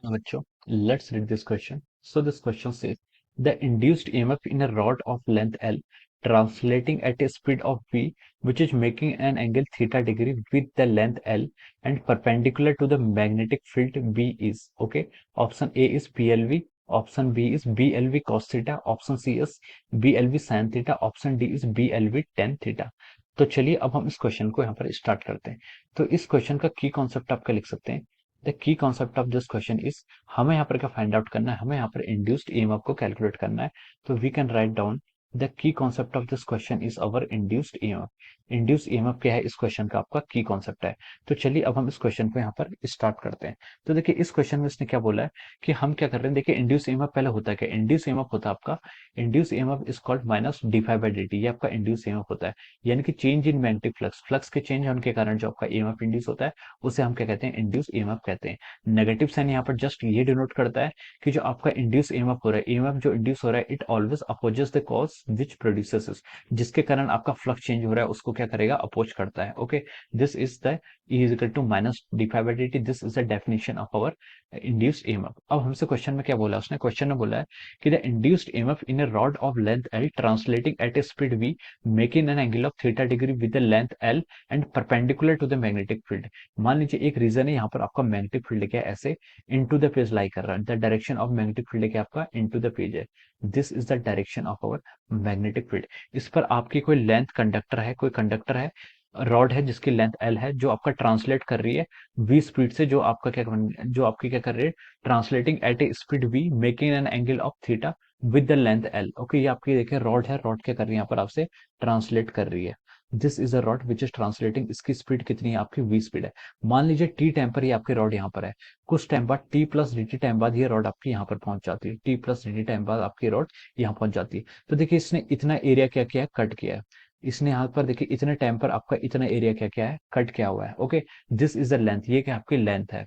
Now, बच्चों, let's read this question. So this question says the induced EMF in a rod of length L translating at a speed of v, which is making an angle theta degree with the length L and perpendicular to the magnetic field B is okay. Option A is PLV, option B is BLV cos theta, option C is BLV sin theta, opशन D is BLV tan theta. तो चलिए अब हम इस question को यहाँ पर start करते हैं। तो इस क्वेश्चन का की कॉन्सेप्ट आपका लिख सकते हैं। The key concept of this question is, हमें यहाँ पर क्या फाइंड आउट करना है, हमें यहाँ पर इंड्यूस्ड ईएमएफ को कैलकुलेट करना है। तो we can write down the key concept of this question is our induced EMF. Induced EMF क्या है, इस क्वेश्चन का आपका की कॉन्सेप्ट है। तो चलिए अब हम इस क्वेश्चन को यहाँ पर स्टार्ट करते हैं। तो देखिए इस क्वेश्चन में इसने क्या बोला है कि हम क्या कर रहे हैं। देखिए इंड्यूस ईएमएफ पहले होता है क्या, इंड्यूस ईएमएफ होता है आपका, induce EMF is called minus d phi by D t, ये आपका इंड्यूस ईएमएफ होता है। यानी कि change in magnetic flux, flux के चेंज होने के कारण जो आपका ईएमएफ इंड्यूस होता है उसे हम क्या कहते हैं, इंड्यूस ईएमएफ कहते हैं। नेगेटिव साइन यहाँ पर जस्ट ये डिनोट करता है कि जो आपका इंड्यूस ईएमएफ हो रहा है, ईएमएफ जो इंड्यूस हो रहा है, it always opposes the cause which produces, जिसके कारण आपका फ्लक्स चेंज हो रहा है उसको क्या करेगा, अपोज करता है। Okay, this is the E is equal to minus d phi by D t, this is the definition of our induced EMF. अब हमसे क्वेश्चन में क्या बोला, उसने क्वेश्चन में बोला है कि the induced EMF in a rod of length L translating at a speed v making an angle of theta degree with the length L and perpendicular to the magnetic field। मान लीजिए एक reason है, यहाँ पर आपका magnetic field क्या है, ऐसे इनटू द पेज लाई कर रहा है। The direction of magnetic field क्या आपका, इनटू द पेज है। This is the direction of our magnetic field. इस पर आपकी कोई लेंथ कंडक्टर है, कोई कंडक्टर है, रॉड है जिसकी लेंथ एल है, जो आपका ट्रांसलेट कर रही है वी स्पीड से, जो आपका क्या जो आपकी क्या कर रही है, translating at a speed v making an angle of theta with the length L. Okay, ये आपकी देखिए रॉड है, रॉड क्या कर रही है यहाँ पर आपसे ट्रांसलेट कर रही है। This is a rod which is translating, इसकी स्पीड कितनी है आपकी, वी स्पीड है। मान लीजिए टी टाइम पर ये आपकी रॉड यहाँ पर है, कुछ टाइम बाद T plus D T time बाद ये रॉड आपकी यहाँ पर पहुंच जाती है, T plus D T time बाद आपकी रॉड यहाँ पहुंच जाती है। तो देखिए इसने इतना एरिया क्या किया है, कट किया है। इसने यहाँ पर देखिए इतने टाइम पर आपका इतना एरिया क्या क्या है, कट किया हुआ है। Okay, this is the length, ये क्या आपकी लेंथ है।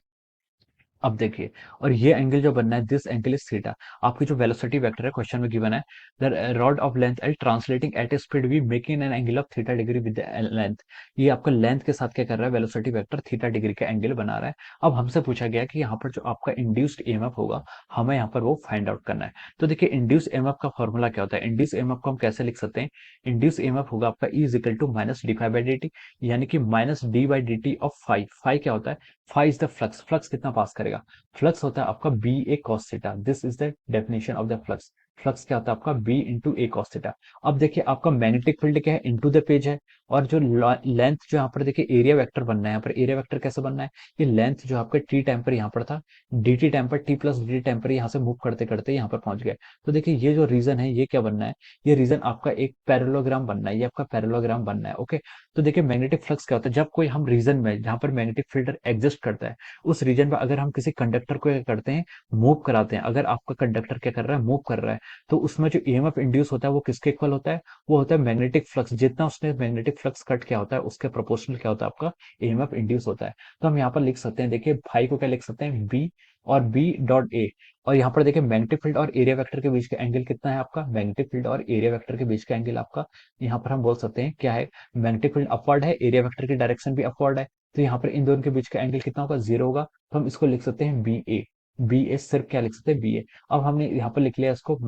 अब देखिए, और ये एंगल जो बनना है, दिस एंगल इज थीटा। आपकी जो वेलोसिटी वेक्टर है क्वेश्चन में गिवन है, the rod of length L translating at a speed v making an angle of theta degree with length. ये आपका लेंथ के साथ क्या कर रहा है, वेलोसिटी वेक्टर थीटा डिग्री का एंगल बना रहा है। अब हमसे पूछा गया कि यहाँ पर जो आपका इंड्यूस्ड ईएमएफ होगा, हमें यहाँ पर वो फाइंड आउट करना है। तो देखिए इंड्यूस ईएमएफ का फॉर्मूला क्या होता है, इंड्यूस ईएमएफ को हम कैसे लिख सकते हैं। इंड्यूस ईएमएफ होगा आपका E is equal to minus d phi by D t, यानी कि minus D by D T of phi. Phi क्या होता है, phi is the flux, flux कितना पास करेगा, फ्लक्स होता है आपका B A cos theta. This is the definition of the flux. Flux क्या होता है आपका B into A cos theta. अब देखिए आपका मैग्नेटिक फील्ड क्या है, इंटू द पेज है। और जो लेंथ जो यहाँ पर देखिए एरिया वेक्टर बनना है, यहाँ पर एरिया वेक्टर कैसे बनना है, ये लेंथ जो आपका टी टाइम पर यहाँ पर था, डी टी टाइम पर, T plus D T time पर यहाँ से मूव करते करते यहाँ पर पहुंच गए। तो देखिए ये जो रीजन है, ये क्या बनना है, ये रीजन आपका एक पैरेललोग्राम बनना है, ये आपका पैरेललोग्राम बनना है। ओके, तो देखिए मैग्नेटिक फ्लक्स क्या होता है, जब कोई हम रीजन में जहाँ पर मैग्नेटिक फील्ड एग्जिस्ट करता है, उस रीजन में अगर हम किसी कंडक्टर को क्या करते हैं, मूव कराते हैं, अगर आपका कंडक्टर क्या कर रहा है, मूव कर रहा है, तो उसमें जो ईएमएफ इंड्यूस होता है वो किसके इक्वल होता है, वो होता है मैग्नेटिक फ्लक्स। जितना उसने मैग्नेटिक फ्लक्स कट किया होता है उसके प्रोपोर्शनल क्या होता है आपका ईएमएफ इंड्यूस होता है। तो हम यहाँ पर लिख सकते हैं, देखिए भाई को क्या लिख सकते हैं, बी और बी डॉट ए। और यहाँ पर देखिए मैग्नेटिक फील्ड और एरिया वेक्टर के बीच का एंगल कितना है आपका, मैग्नेटिक फील्ड और एरिया वेक्टर के बीच का एंगल आपका, यहाँ पर हम बोल सकते हैं क्या है, मैग्नेटिक फील्ड अपवर्ड है, एरिया वेक्टर की डायरेक्शन भी अपवर्ड है। तो यहाँ पर इन दोनों के बीच का एंगल कितना होगा, जीरो होगा। तो हम इसको लिख सकते हैं बी ए। बी ए सिर्फ क्या लिख सकते हैं, बी ए। अब हमने यहाँ पर लिख लिया इसको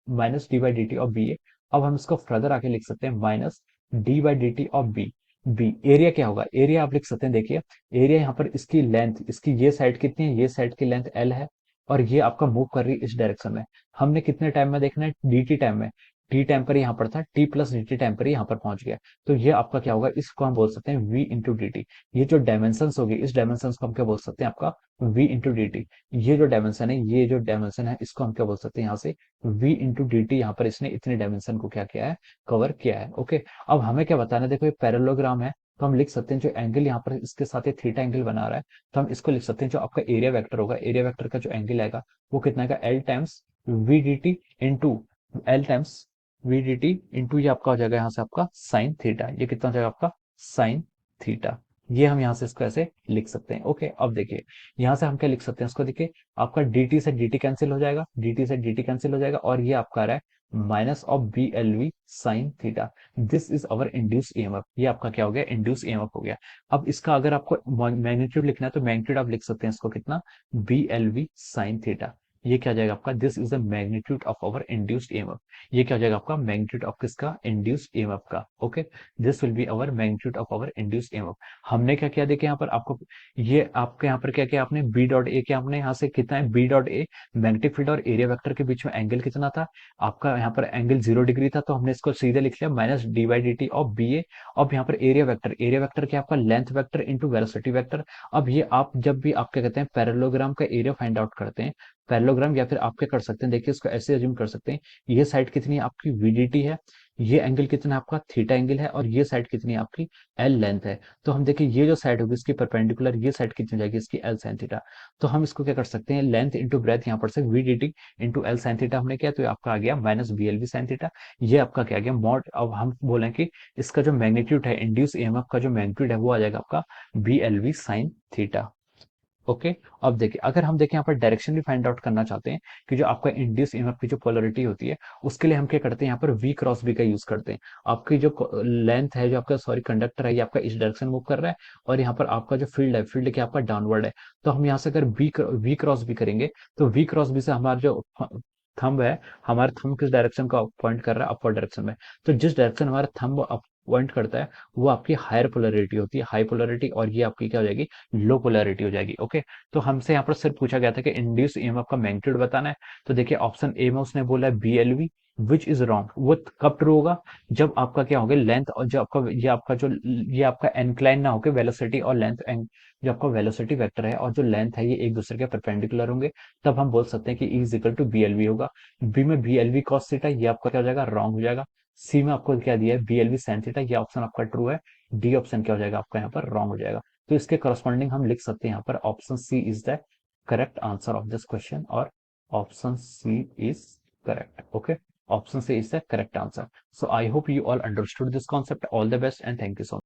minus D by D T of B A. अब हम इसको फर्दर आके लिख सकते हैं minus D by D T of B. B area क्या होगा, एरिया आप लिख सकते हैं, देखिए एरिया यहाँ पर इसकी लेंथ, इसकी ये साइड कितनी है, ये साइड की लेंथ एल है, और ये आपका मूव कर रही है इस डायरेक्शन में। हमने कितने टाइम में देखना है, डी टी टाइम में। टी टाइम पर यहाँ पर था, T plus D T time पर यहाँ पर पहुंच गया। तो ये आपका क्या होगा, इसको हम बोल सकते हैं v इंटू डी टी। ये जो डायमेंशन होगी, इस डायमेंशन को हम क्या बोल सकते हैं, आपका v इंटू डी टी। ये जो डायमेंशन है, ये जो डायमेंशन है, इसको हम क्या बोल सकते हैं, यहाँ से v इंटू डी टी। यहाँ पर इसने इतने डायमेंशन को क्या किया है, कवर किया है। ओके, अब हमें क्या बताना है, देखो ये पैरेललोग्राम है, तो हम लिख सकते हैं जो एंगल यहाँ पर इसके साथ थीटा एंगल बना रहा है, तो हम इसको लिख सकते हैं जो आपका एरिया वेक्टर होगा, एरिया वेक्टर का जो एंगल आएगा वो कितना आएगा, L times v d t into L times v d t into ये आपका हो जाएगा यहाँ से आपका साइन थीटा। ये कितना हो जाएगा आपका साइन थीटा। ये हम यहाँ से इसको ऐसे लिख सकते हैं। ओके, अब देखिए यहाँ से हम क्या लिख सकते हैं इसको, देखिए आपका dt से dt कैंसिल हो जाएगा, dt से dt कैंसिल हो जाएगा, और ये आपका आ रहा है minus of B L v sine theta. This is our induce EMF. ये आपका क्या हो गया, इंड्यूस ईएमएफ हो गया। अब इसका अगर आपको मैग्नीट्यूड लिखना है तो मैग्नीट्यूड आप लिख सकते हैं इसको कितना, B L v sine theta. ये क्या हो जाएगा आपका, this is the magnitude of our induced EMF. ये क्या हो जाएगा आपका, मैग्नीट्यूड ऑफ किसका, इंड्यूस्ड ईएमएफ का। Okay, this will be our magnitude of our induced EMF. हमने क्या किया देखिए यहाँ पर आपको, ये आपके यहाँ पर क्या किया आपने, बी डॉट ए क्या आपने यहाँ से कितना है, B dot A magnetic field और एरिया वेक्टर के बीच में एंगल कितना था, आपका यहाँ पर एंगल 0 डिग्री था, तो हमने इसको सीधे लिख लिया minus D by D T of B A. अब यहाँ पर एरिया वेक्टर, एरिया वेक्टर क्या आपका, length vector into velocity vector. अब ये आप जब भी आप क्या कहते हैं पैरेललोग्राम का एरिया फाइंड आउट करते हैं, पैरेललोग्राम, या फिर आप क्या कर सकते हैं, देखिए इसको ऐसे अज्यूम कर सकते हैं, ये साइड कितनी आपकी वीडीटी है, ये एंगल कितना आपका थीटा एंगल है, और ये साइड कितनी आपकी एल लेंथ है। तो हम देखिए ये जो साइड होगी इसकी परपेंडिकुलर, ये साइड कितनी जाएगी इसकी एल साइन थीटा। तो हम इसको क्या कर सकते हैं, लेंथ इंटू ब्रेथ यहाँ पर से v d t into L sine theta हमने किया, तो ये आपका आ गया minus B L v sine theta. ये आपका क्या आ गया मॉड। अब हम बोलें कि इसका जो मैग्नीट्यूड है, इंड्यूस ईएमएफ का जो मैग्नीट्यूड है वो आ जाएगा आपका B L v sine theta. Okay, अब देखिए अगर हम देखें यहाँ पर डायरेक्शन भी फाइंड आउट करना चाहते हैं कि जो आपका इंड्यूस ईएमएफ की जो पोलरिटी होती है, उसके लिए हम क्या करते हैं, यहाँ पर वी क्रॉस बी का यूज करते हैं। आपकी जो लेंथ है, जो आपका सॉरी कंडक्टर है, ये आपका इस डायरेक्शन मूव कर रहा है, और यहाँ पर आपका जो फील्ड है, फील्ड क्या आपका डाउनवर्ड है। तो हम यहाँ से अगर वी क्रॉस बी करेंगे, तो वी क्रॉस बी से हमारा जो थंब है, हमारा थंब किस डायरेक्शन का पॉइंट कर रहा है, अपवर्ड डायरेक्शन में। तो जिस डायरेक्शन हमारा थंब पॉइंट करता है, वो आपकी हायर पोलरिटी होती है, हाई पोलरिटी, और ये आपकी क्या हो जाएगी, लो पोलरिटी हो जाएगी। ओके, तो हमसे यहाँ पर सिर्फ पूछा गया था कि इंड्यूस ईएमएफ का मैग्नीट्यूड बताना है। तो देखिए ऑप्शन ए में उसने बोला है बीएलवी, विच इज रॉन्ग। वो कब ट्रू होगा, जब आपका क्या होगा, लेंथ और जो आपका ये आपका एनक्लाइन ना होकर वेलोसिटी और लेंथ, जो आपका वेलोसिटी वेक्टर है और जो लेंथ है ये एक दूसरे के परपेंडिकुलर होंगे, तब हम बोल सकते हैं कि E is equal to BLV होगा। बी में बीएलवी कॉस थीटा, ये आपका क्या हो जाएगा, रॉन्ग हो जाएगा। सी में आपको क्या दिया है, बीएलवी साइन थीटा, ये ऑप्शन आपका ट्रू है। डी ऑप्शन क्या हो जाएगा आपका यहाँ पर, रॉन्ग हो जाएगा। तो इसके करस्पॉन्डिंग हम लिख सकते हैं यहाँ पर option C is the correct answer of this question, और option C is correct. Okay, option C is the correct answer. So I hope you all understood this concept. All the best and thank you so much.